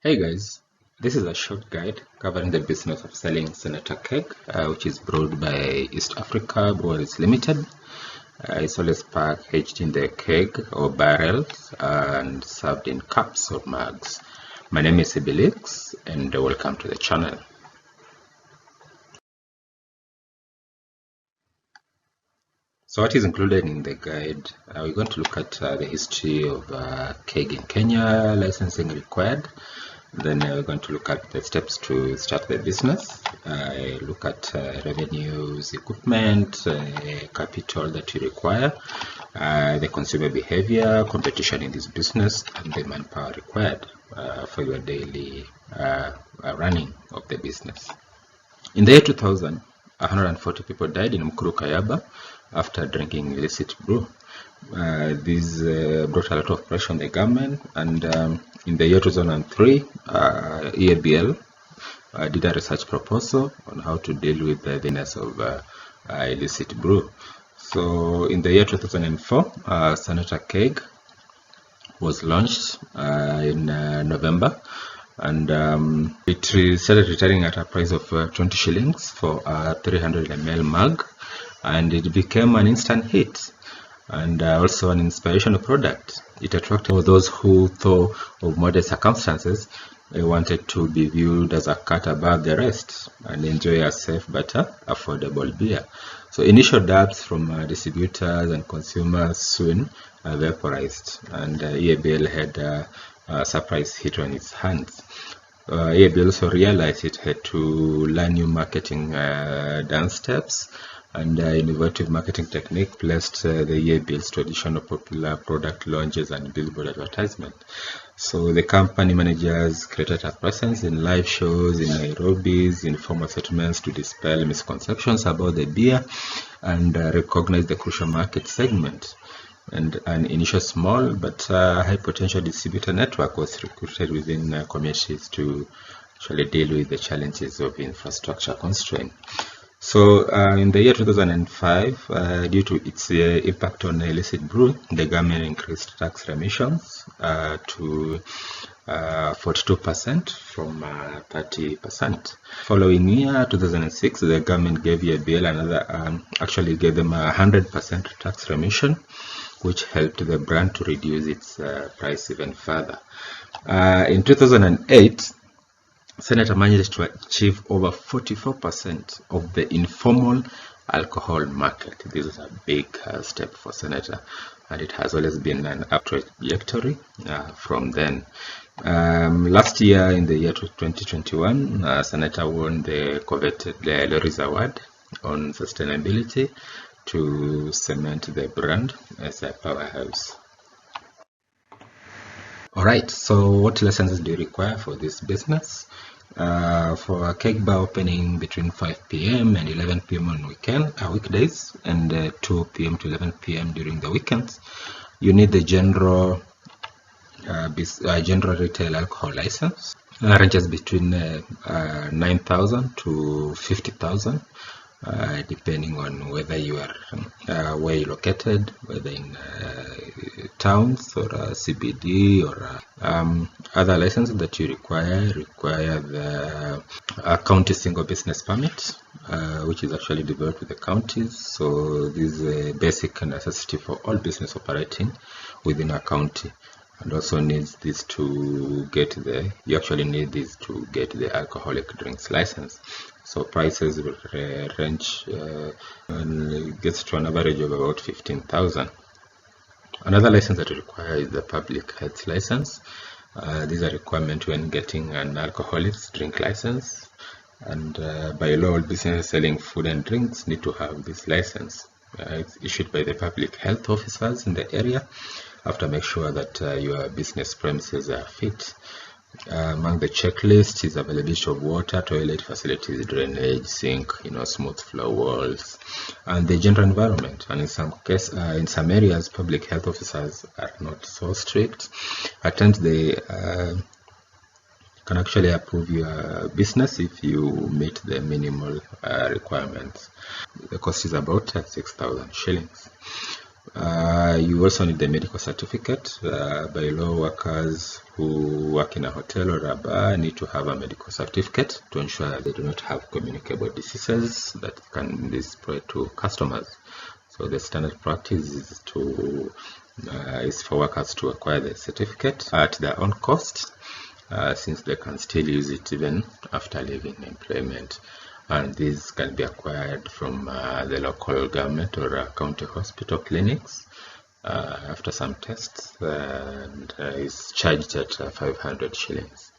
Hey guys, this is a short guide covering the business of selling Senator Keg, which is brewed by East Africa Breweries Limited. It's always packaged in the keg or barrels and served in cups or mugs. My name is Ibilix and welcome to the channel. So what is included in the guide? We're going to look at the history of keg in Kenya, licensing required. Then we're going to look at the steps to start the business, look at revenues, equipment, capital that you require, the consumer behavior, competition in this business, and the manpower required for your daily running of the business. In the year 2000, 140 people died in Mukuru Kayaba after drinking illicit brew. This brought a lot of pressure on the government, and in the year 2003, EABL did a research proposal on how to deal with the business of illicit brew. So in the year 2004, Senator Keg was launched in November, and it started retailing at a price of 20 shillings for a 300 ml mug, and it became an instant hit and also an inspirational product. It attracted those who, though of modest circumstances, wanted to be viewed as a cut above the rest and enjoy a safe but affordable beer. So initial doubts from distributors and consumers soon vaporized, and EABL had a surprise hit on its hands. EABL also realized it had to learn new marketing dance steps, and innovative marketing technique placed the EABL's traditional popular product launches and billboard advertisement. So the company managers created a presence in live shows in Nairobi's informal settlements to dispel misconceptions about the beer and recognize the crucial market segment. And an initial small but high potential distributor network was recruited within communities to actually deal with the challenges of infrastructure constraint. So in the year 2005, due to its impact on illicit brew, the government increased tax remissions to 42% from 30%. Following year 2006, the government gave EABL another, actually gave them a 100% tax remission, which helped the brand to reduce its price even further. In 2008, Senator managed to achieve over 44% of the informal alcohol market. This is a big step for Senator, and it has always been an upward trajectory from then. Last year, in the year 2021, Senator won the coveted Loris Award on sustainability to cement the brand as a powerhouse. Alright, so what licenses do you require for this business? For a Keg Bar opening between 5 p.m. and 11 p.m. on weekdays, and 2 p.m. to 11 p.m. during the weekends, you need the general retail alcohol license. Ranges between 9,000 to 50,000. Depending on whether you are where you're located, whether in towns or CBD or other licenses that you require the county single business permit, which is actually developed with the counties. So this is a basic necessity for all business operating within a county, and also needs this to get you actually need this to get the alcoholic drinks license. So prices will range and gets to an average of about 15,000. Another license that you require is the public health license. These are requirements when getting an alcoholic drink license, and by law, all businesses selling food and drinks need to have this license. It's issued by the public health officers in the area after make sure that your business premises are fit. Among the checklist is availability of water, toilet facilities, drainage, sink, smooth floor walls, and the general environment. And in some areas, public health officers are not so strict. At times, they can actually approve your business if you meet the minimal requirements. The cost is about 6,000 shillings. You also need the medical certificate. By law, workers who work in a hotel or a bar need to have a medical certificate to ensure they do not have communicable diseases that can be spread to customers. So the standard practice is for workers to acquire the certificate at their own cost, since they can still use it even after leaving employment. And these can be acquired from the local government or county hospital clinics after some tests, and is charged at 500 shillings.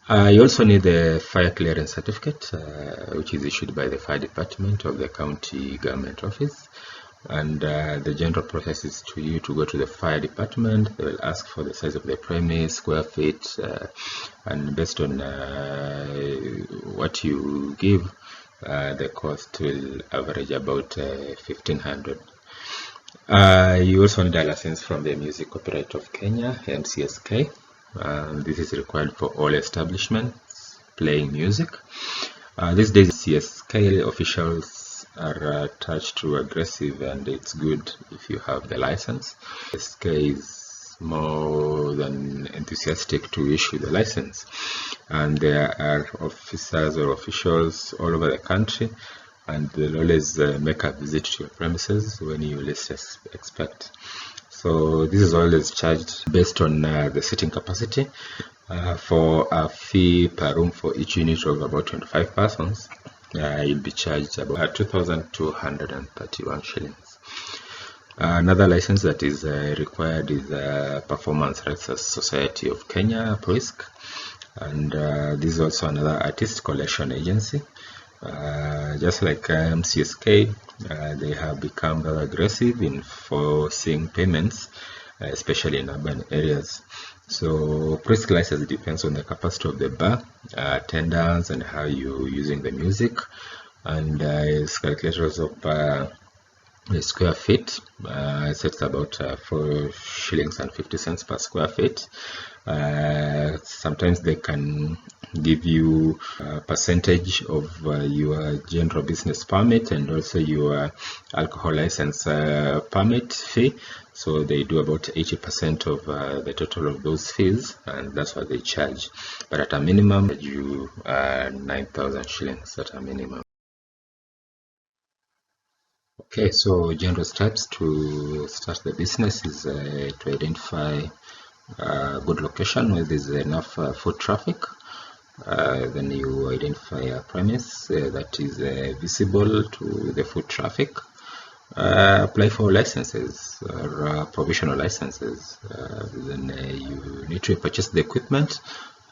You also need the fire clearance certificate, which is issued by the fire department of the county government office. And the general process is to go to the fire department. They will ask for the size of the premise, square feet, and based on what you give, the cost will average about 1,500. You also need a license from the Music Copyright of Kenya, MCSK. This is required for all establishments playing music. These days, CSK officials are attached to aggressive, and it's good if you have the license. SK is more than enthusiastic to issue the license, and there are officers or officials all over the country, and they'll always make a visit to your premises when you least expect. So this is always charged based on the seating capacity, for a fee per room for each unit of about 25 persons. You'll be charged about 2,231 shillings. Another license that is required is Performance Rights Society of Kenya, PRISC, and this is also another artist collection agency. Just like MCSK, they have become very aggressive in forcing payments, especially in urban areas. So PRISC license depends on the capacity of the bar, attendance, and how you're using the music, and its calculators of the square feet. It's about 4 shillings and 50 cents per square feet. Sometimes they can give you a percentage of your general business permit and also your alcohol license permit fee. So they do about 80% of the total of those fees, and that's what they charge. But at a minimum, you 9,000 shillings at a minimum. Okay, so general steps to start the business is to identify a good location where there's enough foot traffic. Then you identify a premise that is visible to the foot traffic. Apply for licenses or provisional licenses. Then you need to purchase the equipment,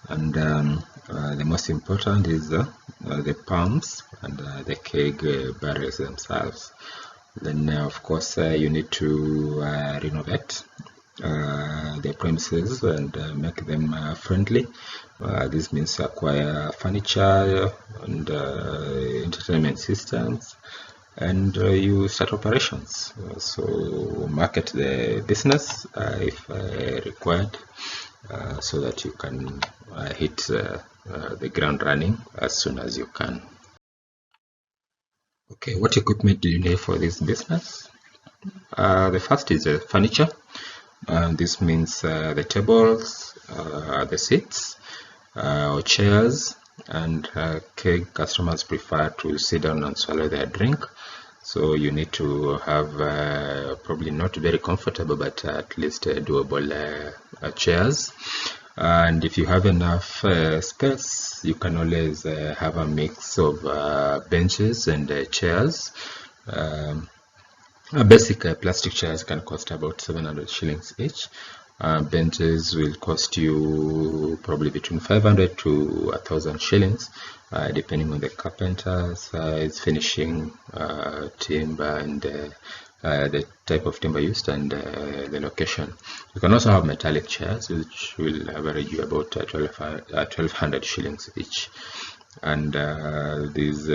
and the most important is the pumps and the keg barrels themselves. Then of course you need to renovate the premises and make them friendly. This means acquire furniture and entertainment systems, and you start operations. So market the business if required, so that you can hit the ground running as soon as you can. Okay, what equipment do you need for this business? The first is furniture. This means the tables, the seats, or chairs, and keg customers prefer to sit down and swallow their drink. So you need to have probably not very comfortable, but at least doable chairs. And if you have enough space, you can always have a mix of benches and chairs. Basic plastic chairs can cost about 700 shillings each. Benches will cost you probably between 500 to 1,000 shillings, depending on the carpenter, size, finishing, timber, and the type of timber used, and the location. You can also have metallic chairs, which will average you about 1,200 shillings each, and these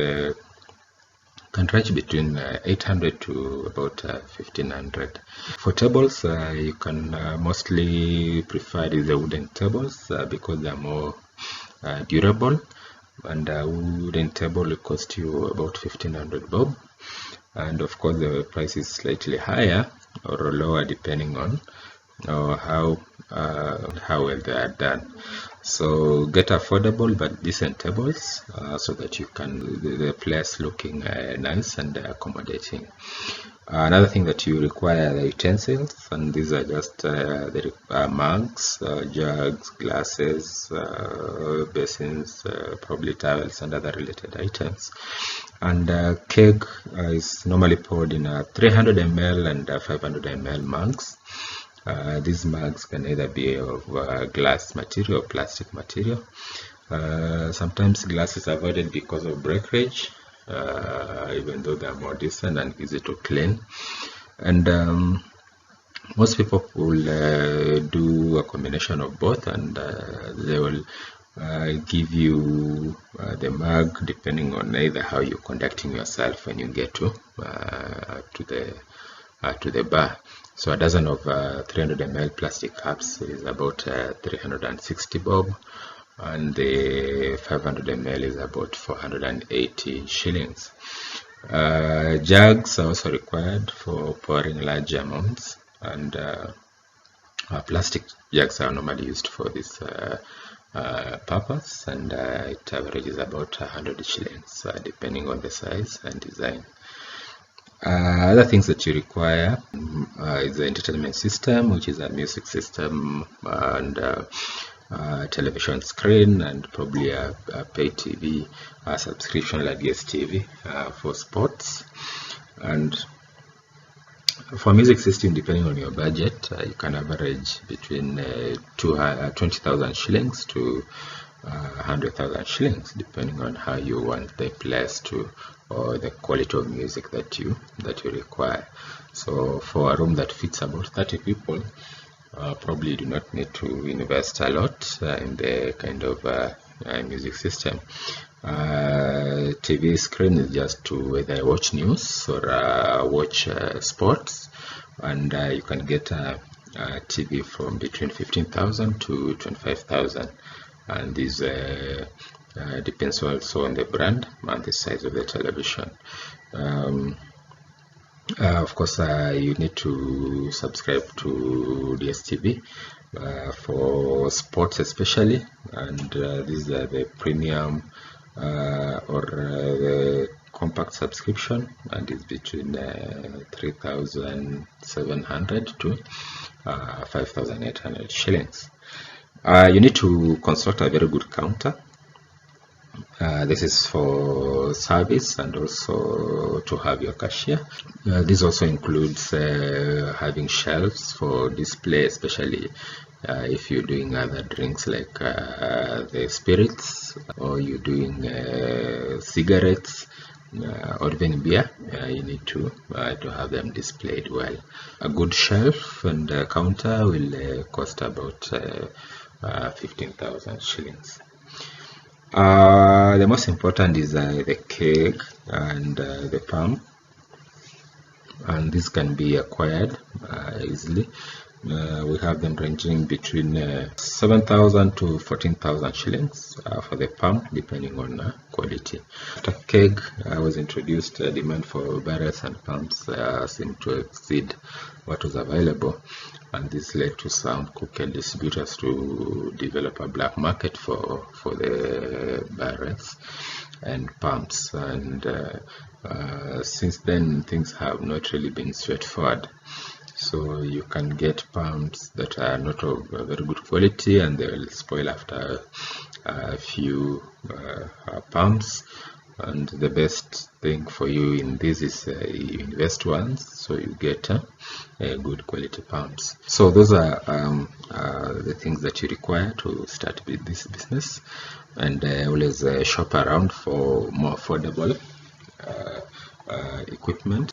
can range between 800 to about 1,500. For tables, you can mostly prefer the wooden tables because they are more durable, and a wooden table will cost you about 1,500 bob. and of course the price is slightly higher or lower depending on how well they are done. So get affordable but decent tables so that you can the place looking nice and accommodating. Another thing that you require are the utensils, and these are just the mugs, jugs, glasses, basins, probably towels and other related items. And keg is normally poured in 300 ml and 500 ml mugs. These mugs can either be of glass material or plastic material. Sometimes glass is avoided because of breakage, even though they are more decent and easy to clean. And most people will do a combination of both, and they will give you the mug depending on either how you're conducting yourself when you get to the bar. So a dozen of 300 ml plastic cups is about 360 bob, and the 500 ml is about 480 shillings. Jugs are also required for pouring large amounts, and plastic jugs are normally used for this purpose, and it averages about 100 shillings depending on the size and design. Other things that you require is the entertainment system, which is a music system and television screen, and probably a pay TV subscription like DSTV for sports. And for music system, depending on your budget, you can average between 20,000 shillings to 100,000 shillings, depending on how you want the place to, or the quality of music that you require. So for a room that fits about 30 people, probably you do not need to invest a lot in the kind of music system. TV screen is just to either watch news or watch sports, and you can get a TV from between 15,000 to 25,000, and this depends also on the brand and the size of the television. Of course, you need to subscribe to DSTV for sports especially, and these are the premium or the compact subscription, and is between 3,700 to 5,800 shillings. You need to consult a very good counter. This is for service and also to have your cashier. This also includes having shelves for display, especially if you're doing other drinks like the spirits, or you're doing cigarettes, or even beer. You need to have them displayed well. A good shelf and counter will cost about 15,000 shillings. The most important is the keg and the pump, and this can be acquired easily. We have them ranging between 7,000 to 14,000 shillings for the pump, depending on quality. After keg was introduced, demand for barrels and pumps seemed to exceed what was available, and this led to some cooker distributors to develop a black market for the barrels and pumps, and since then things have not really been straightforward. So you can get pumps that are not of very good quality, and they will spoil after a few pumps. And the best thing for you in this is you invest once, so you get good quality pumps. So those are the things that you require to start with this business, and always shop around for more affordable equipment.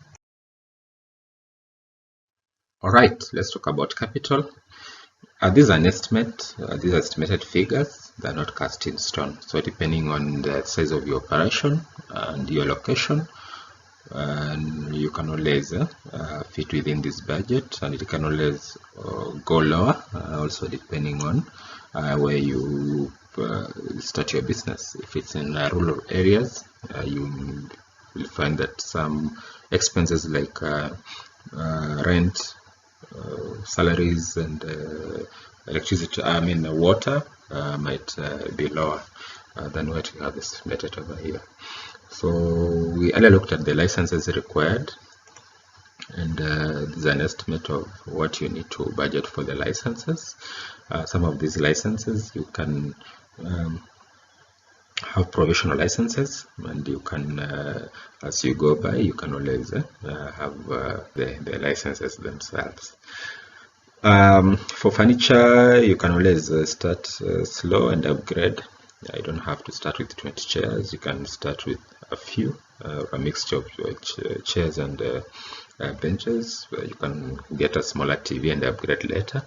Alright, let's talk about capital. These are an estimate. These are estimated figures. They are not cast in stone. So depending on the size of your operation and your location, and you can always fit within this budget, and it can always go lower, also depending on where you start your business. If it's in rural areas, you will find that some expenses like rent, salaries, and electricity, water might be lower than what we have estimated over here. So we earlier looked at the licenses required, and there's an estimate of what you need to budget for the licenses. Some of these licenses you can have provisional licenses, and you can, as you go by, you can always have the licenses themselves. For furniture, you can always start slow and upgrade. You don't have to start with 20 chairs. You can start with a few, a mixture of chairs and benches. You can get a smaller TV and upgrade later,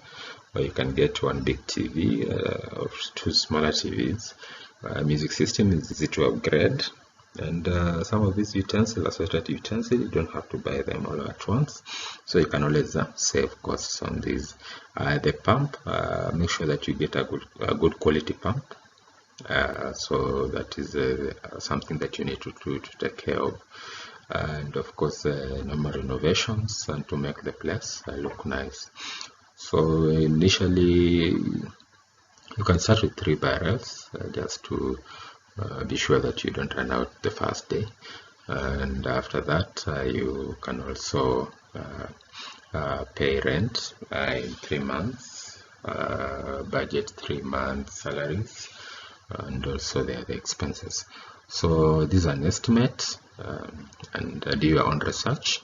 or you can get one big TV or two smaller TVs. Music system is easy to upgrade, and some of these utensils, associated utensils, you don't have to buy them all at once, so you can always save costs on these. The pump, make sure that you get a good quality pump. So that is something that you need to do to take care of, and of course normal renovations and to make the place look nice. So initially you can start with 3 barrels just to be sure that you don't run out the first day, and after that you can also pay rent in 3 months, budget 3 months salaries, and also the expenses. So this is an estimate, and do your own research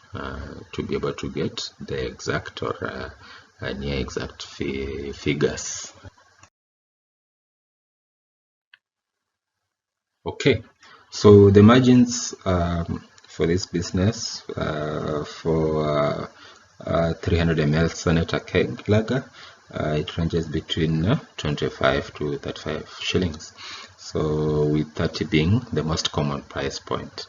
to be able to get the exact or near exact figures. Okay, so the margins for this business for 300 ml Senator Keg lager, it ranges between 25 to 35 shillings. So with 30 being the most common price point.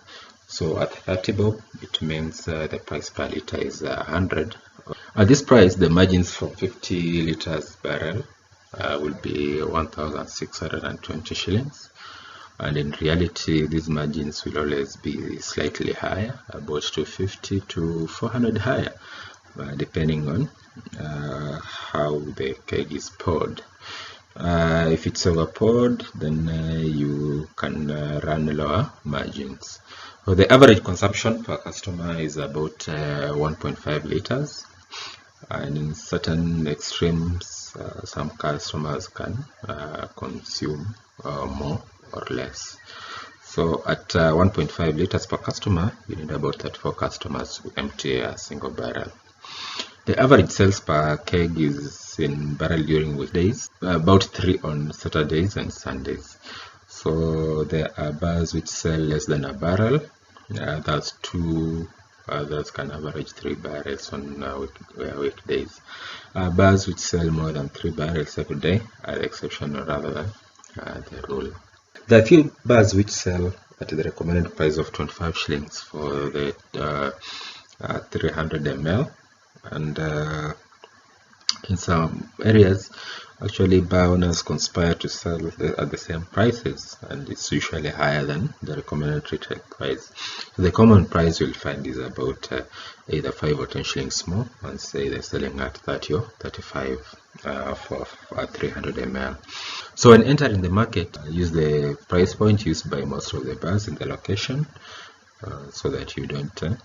So at 30 bob, it means the price per liter is 100. At this price, the margins for 50 liters barrel will be 1,620 shillings. And in reality, these margins will always be slightly higher, about 250 to 400 higher, depending on how the keg is poured. If it's over poured, then you can run lower margins. So the average consumption per customer is about 1.5 liters, and in certain extremes, some customers can consume more or less. So at 1.5 liters per customer, you need about 34 customers to empty a single barrel. The average sales per keg is in barrel during weekdays, about 3 on Saturdays and Sundays. So there are bars which sell less than a barrel. That's 2 others can average 3 barrels on weekdays. Bars which sell more than 3 barrels every day are the exception rather than the rule. There are few bars which sell at the recommended price of 25 shillings for the 300 ml, and in some areas actually bar owners conspire to sell at the same prices, and it's usually higher than the recommended retail price. So the common price you'll find is about either 5 or 10 shillings more, and say they're selling at 30 or 35 for 300 ml. So when entering the market, use the price point used by most of the bars in the location, so that you don't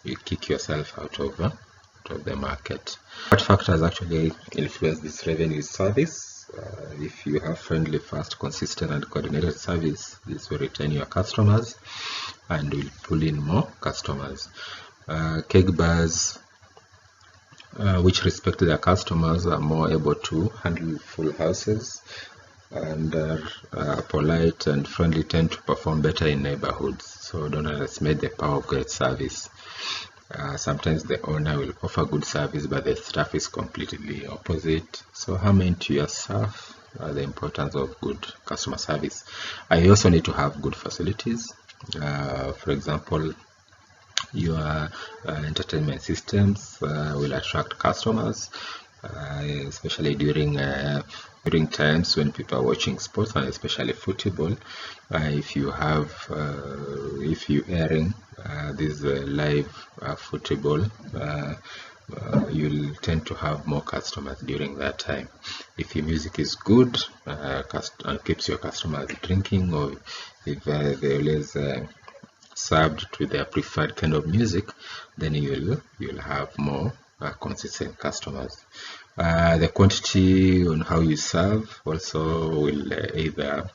you kick yourself out of the market. What factors actually influence this revenue service? If you have friendly, fast, consistent and coordinated service, this will retain your customers and will pull in more customers. Keg bars which respect their customers are more able to handle full houses, and polite and friendly tend to perform better in neighborhoods. So don't underestimate the power of great service. Sometimes the owner will offer good service, but the staff is completely opposite. So hammer into your staff the importance of good customer service. You also need to have good facilities. For example, your entertainment systems will attract customers. especially during times when people are watching sports, and especially football. If you airing this live football, you'll tend to have more customers during that time. If your music is good and keeps your customers drinking, or if they always served to their preferred kind of music, then you'll have more consistent customers. The quantity on how you serve also will either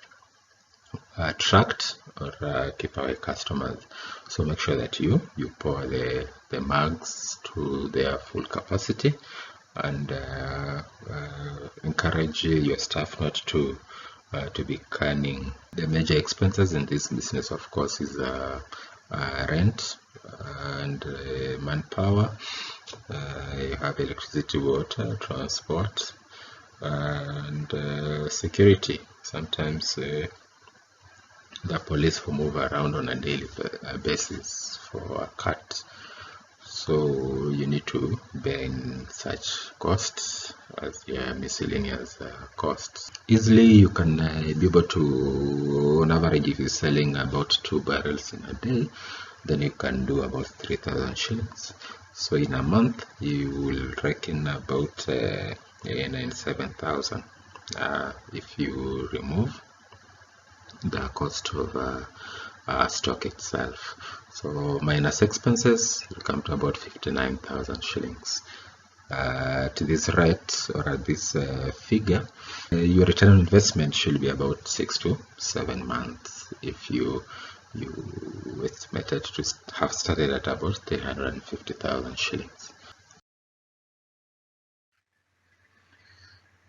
attract or keep away customers. So make sure that you pour the mugs to their full capacity, and encourage your staff not to be canning. The major expenses in this business, of course, is rent and manpower. You have electricity, water, transport, and security. Sometimes the police will move around on a daily basis for a cut, so you need to bear in such costs as your miscellaneous costs. Easily you can be able to, on average, if you're selling about 2 barrels in a day, then you can do about 3,000 shillings. So in a month you will reckon about 97,000 if you remove the cost of stock itself. So minus expenses will come to about 59,000 shillings. To this rate, or at this figure, your return on investment should be about 6 to 7 months if you estimated to have started at about 350,000 shillings.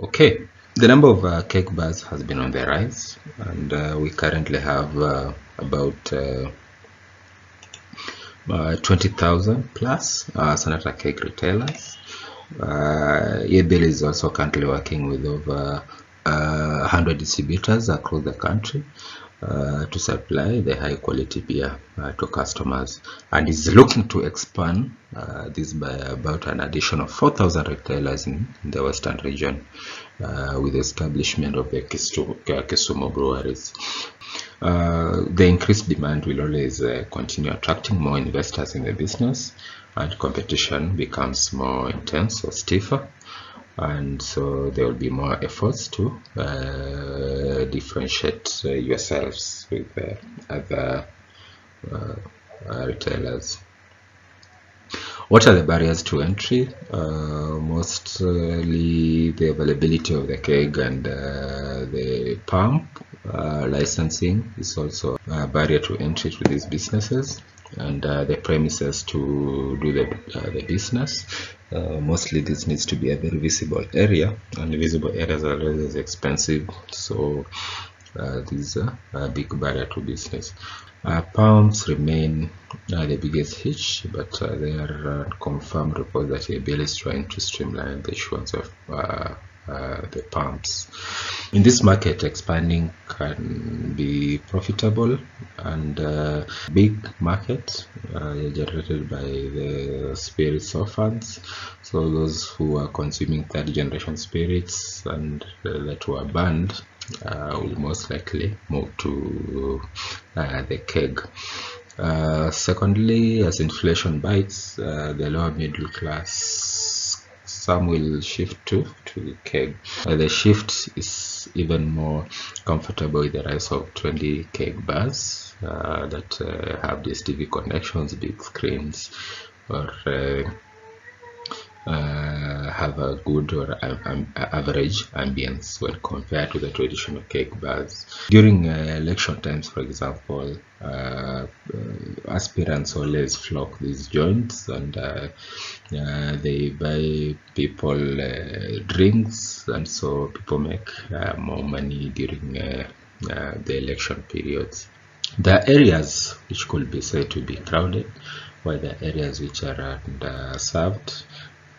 Okay, the number of keg bars has been on the rise, and we currently have about 20,000 plus Senator Keg retailers. ABL is also currently working with over 100 distributors across the country to supply the high quality beer to customers, and is looking to expand this by about an additional 4,000 retailers in the western region with the establishment of the Kisumu breweries. The increased demand will always continue attracting more investors in the business, and competition becomes more intense or stiffer, and so there will be more efforts to differentiate yourselves with other retailers. What are the barriers to entry? Mostly the availability of the keg and the pump. Licensing is also a barrier to entry to these businesses, and the premises to do the business. Mostly this needs to be a very visible area, and visible areas are always expensive, so this is a big barrier to business. Pumps remain the biggest hitch, but there are confirmed reports that ABL is trying to streamline the issuance of the pumps. In this market, expanding can be profitable, and big market generated by the spirits orphans. So those who are consuming third generation spirits and that were banned will most likely move to the keg. Secondly, as inflation bites, the lower middle class, some will shift to the keg. The shift is even more comfortable with the rise of 20 keg bars that have these TV connections, big screens, or have a good or average ambience when compared to the traditional keg bars. During election times, for example, aspirants always flock these joints, and they buy people drinks, and so people make more money during the election periods. There are areas which could be said to be crowded, while there are areas which are underserved,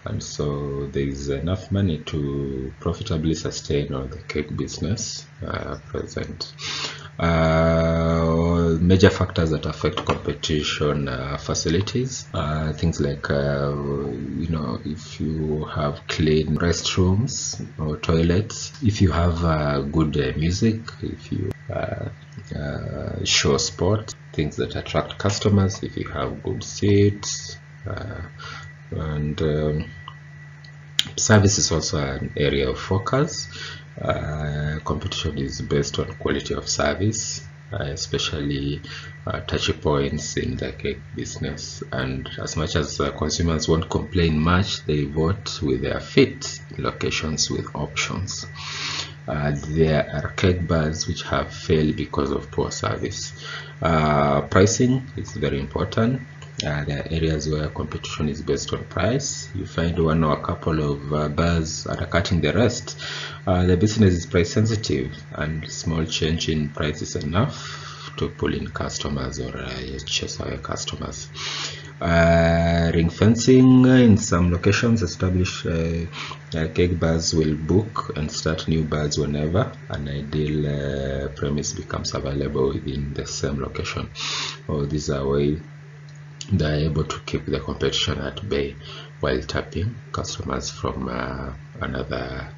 and so there is enough money to profitably sustain all the cake business present. Major factors that affect competition: facilities, things like if you have clean restrooms or toilets, if you have good music, if you show sport, things that attract customers, if you have good seats, and service is also an area of focus. Competition is based on quality of service, especially touchy points in the cake business. And as much as consumers won't complain much, they vote with their feet in locations with options. There are keg bars which have failed because of poor service. Pricing is very important. There are areas where competition is based on price. You find one or a couple of bars undercutting the rest. The business is price sensitive, and small change in price is enough to pull in customers or chase away customers. Ring fencing: in some locations, established keg bars will book and start new bars whenever an ideal premise becomes available within the same location. These are ways they are able to keep the competition at bay while tapping customers from another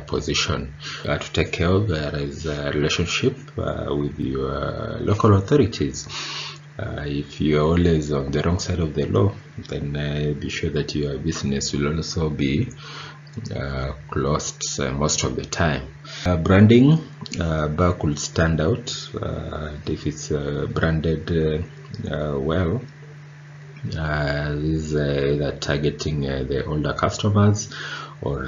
position. To take care of, there is a relationship with your local authorities. If you are always on the wrong side of the law, then be sure that your business will also be closed most of the time. Branding: bar could stand out if it's branded well. This is either targeting the older customers or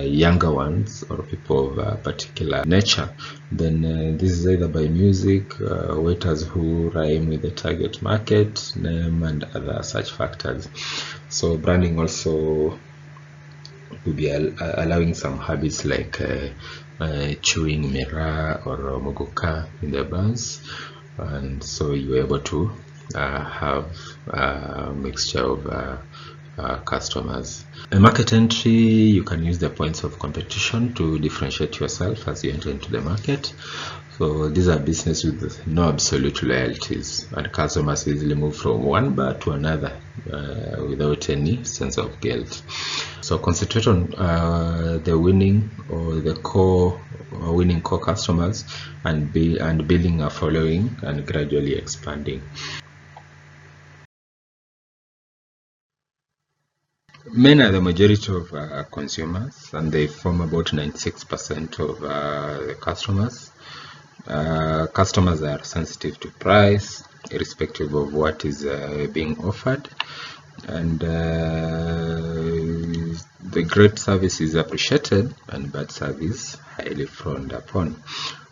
younger ones or people of a particular nature. Then this is either by music, waiters who rhyme with the target market name, and other such factors. So branding also will be allowing some habits like chewing miraa or mogoka in the bars, and so you're able to have a mixture of customers. A market entry: you can use the points of competition to differentiate yourself as you enter into the market. So these are businesses with no absolute loyalties, and customers easily move from one bar to another without any sense of guilt. So concentrate on the winning or the winning core customers and building a following and gradually expanding. Men are the majority of consumers, and they form about 96% of the customers. Customers are sensitive to price, irrespective of what is being offered, and the great service is appreciated and bad service highly frowned upon.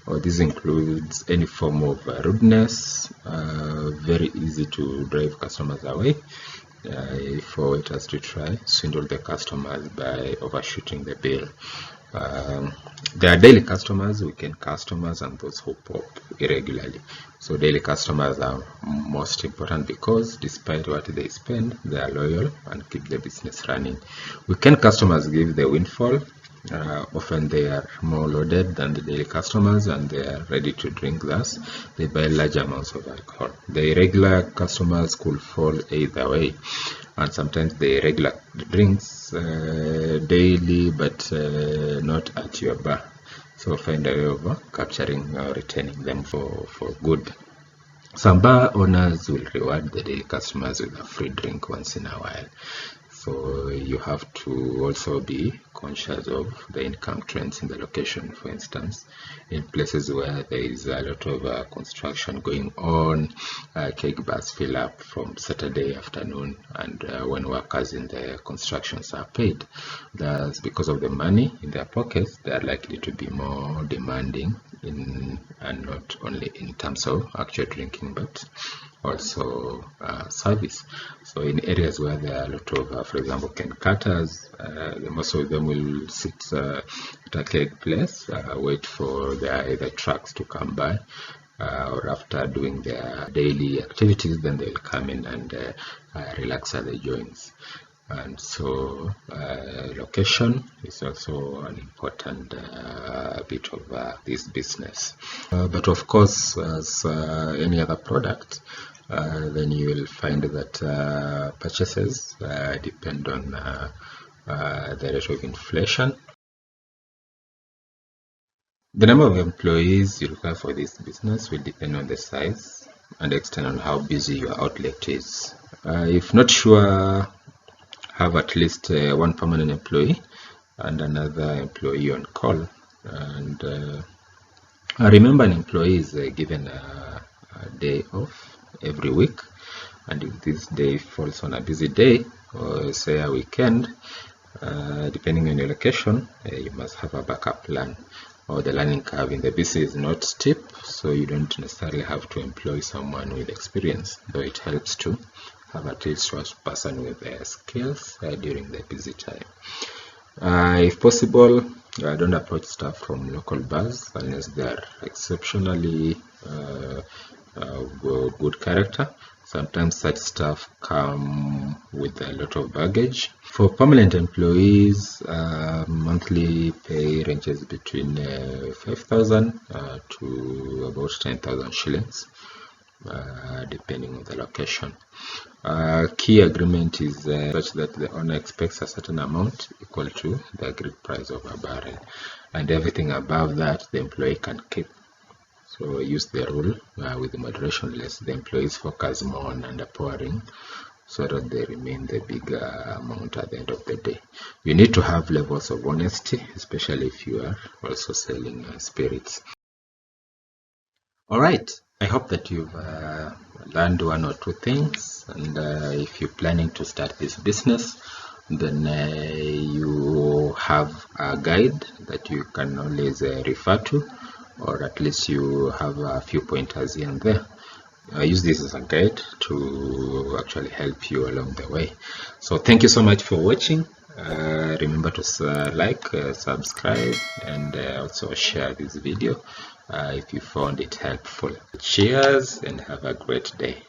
This includes any form of rudeness, very easy to drive customers away, for waiters to try swindle the customers by overshooting the bill. There are daily customers, weekend customers, and those who pop irregularly. So daily customers are most important because despite what they spend, they are loyal and keep the business running. Weekend customers give the windfall. Often they are more loaded than the daily customers, and they are ready to drink, thus they buy large amounts of alcohol. The irregular customers could fall either way, and sometimes the regular drinks daily but not at your bar. So find a way of capturing or retaining them for good. Some bar owners will reward the daily customers with a free drink once in a while. So you have to also be conscious of the income trends in the location. For instance, in places where there is a lot of construction going on, keg bars fill up from Saturday afternoon, and when workers in the constructions are paid, that's because of the money in their pockets. They are likely to be more demanding and not only in terms of actual drinking, but also service. So in areas where there are a lot of, for example, cane cutters, most of them will sit at a keg place, wait for their either trucks to come by, or after doing their daily activities, then they'll come in and relax at the joints. And so location is also an important bit of this business. But of course, as any other product, then you will find that purchases depend on the rate of inflation. The number of employees you require for this business will depend on the size and extent on how busy your outlet is. If not sure, have at least one permanent employee and another employee on call. And remember, an employee is given a day off every week, and if this day falls on a busy day or say a weekend, depending on your location, you must have a backup plan. Or the learning curve in the BC is not steep, so you don't necessarily have to employ someone with experience, though it helps to have at least one person with skills during the busy time. If possible, don't approach staff from local bars unless they are exceptionally good character. Sometimes such staff come with a lot of baggage. For permanent employees, monthly pay ranges between 5,000 to about 10,000 shillings, depending on the location. Key agreement is such that the owner expects a certain amount equal to the agreed price of a barrel, and everything above that the employee can keep. So use the rule with moderation, lest the employees focus more on underpouring so that they remain the bigger amount at the end of the day. You need to have levels of honesty, especially if you are also selling spirits. All right, I hope that you've learned one or two things, and if you're planning to start this business, then you have a guide that you can always refer to, or at least you have a few pointers here and there. Use this as a guide to actually help you along the way. So thank you so much for watching. Remember to like, subscribe, and also share this video if you found it helpful. Cheers and have a great day.